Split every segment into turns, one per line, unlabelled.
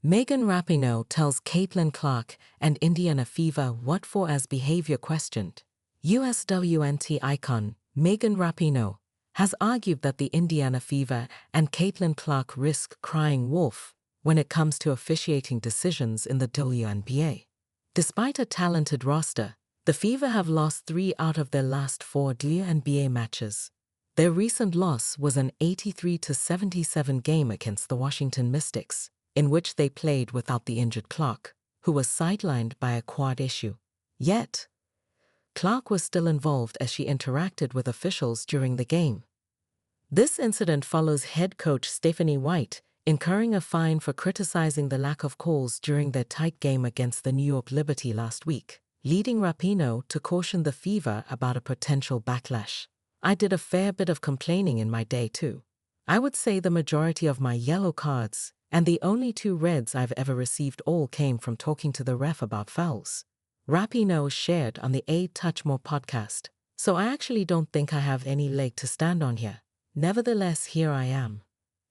Megan Rapinoe tells Caitlin Clark and Indiana Fever what for as behavior questioned. USWNT icon Megan Rapinoe has argued that the Indiana Fever and Caitlin Clark risk crying wolf when it comes to officiating decisions in the WNBA. Despite a talented roster, the Fever have lost 3 out of their last 4 WNBA matches. Their recent loss was an 83-77 game against the Washington Mystics, in which they played without the injured Clark, who was sidelined by a quad issue. Yet, Clark was still involved as she interacted with officials during the game. This incident follows head coach Stephanie White incurring a fine for criticizing the lack of calls during their tight game against the New York Liberty last week, leading Rapinoe to caution the Fever about a potential backlash. I did a fair bit of complaining in my day too. I would say the majority of my yellow cards and the only 2 reds I've ever received all came from talking to the ref about fouls. Rapinoe shared on the A Touch More podcast, so I actually don't think I have any leg to stand on here. Nevertheless, here I am.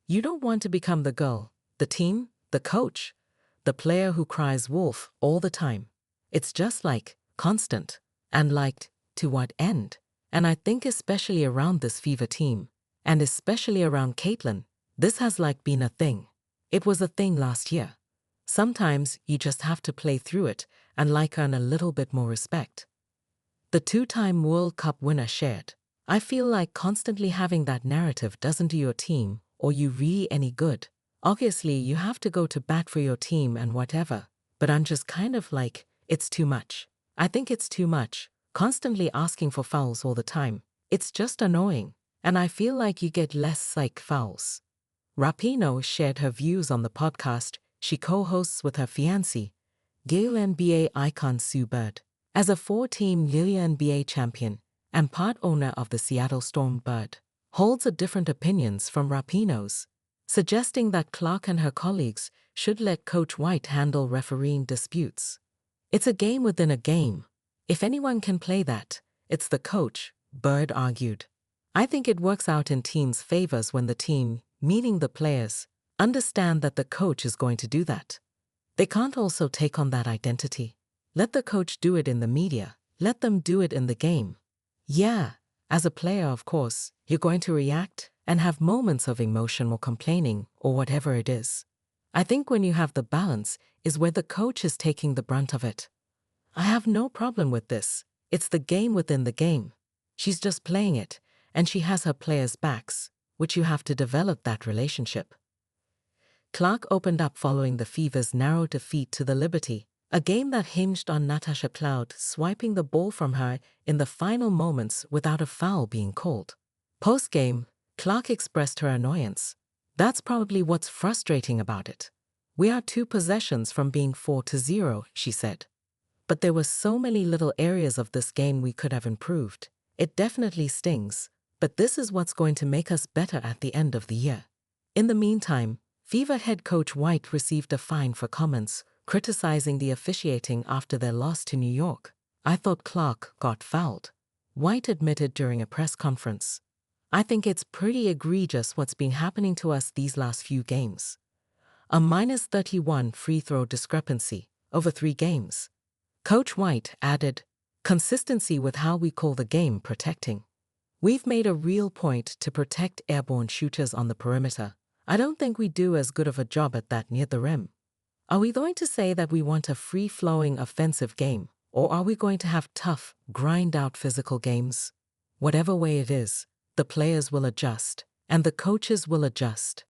You don't want to become the girl, the team, the coach, the player who cries wolf all the time. It's just like, constant, and like, to what end? And I think especially around this Fever team, and especially around Caitlin, this has been a thing. It was a thing last year. Sometimes you just have to play through it and earn a little bit more respect. The 2-time World Cup winner shared, I feel like constantly having that narrative doesn't do your team or you really any good. Obviously, you have to go to bat for your team and whatever, but I'm just it's too much. I think it's too much, constantly asking for fouls all the time. It's just annoying, and I feel like you get less psych fouls. Rapinoe shared her views on the podcast she co-hosts with her fiancé, WNBA icon Sue Bird. As a 4-team WNBA champion and part owner of the Seattle Storm, Bird holds a different opinions from Rapinoe's, suggesting that Clark and her colleagues should let Coach White handle refereeing disputes. It's a game within a game. If anyone can play that, it's the coach, Bird argued. I think it works out in teams' favors when the team, meaning the players, understand that the coach is going to do that. They can't also take on that identity. Let the coach do it in the media. Let them do it in the game. Yeah, as a player, of course, you're going to react and have moments of emotional complaining or whatever it is. I think when you have the balance is where the coach is taking the brunt of it. I have no problem with this. It's the game within the game. She's just playing it, and she has her players' backs, which you have to develop that relationship. Clark opened up following the Fever's narrow defeat to the Liberty, a game that hinged on Natasha Cloud swiping the ball from her in the final moments without a foul being called. Post-game, Clark expressed her annoyance. That's probably what's frustrating about it. We are 2 possessions from being 4-0, she said. But there were so many little areas of this game we could have improved. It definitely stings, but this is what's going to make us better at the end of the year. In the meantime, Fever head coach White received a fine for comments criticizing the officiating after their loss to New York. I thought Clark got fouled, White admitted during a press conference. I think it's pretty egregious what's been happening to us these last few games. A -31 free throw discrepancy over 3 games. Coach White added, consistency with how we call the game protecting. We've made a real point to protect airborne shooters on the perimeter. I don't think we do as good of a job at that near the rim. Are we going to say that we want a free-flowing offensive game, or are we going to have tough, grind-out physical games? Whatever way it is, the players will adjust, and the coaches will adjust.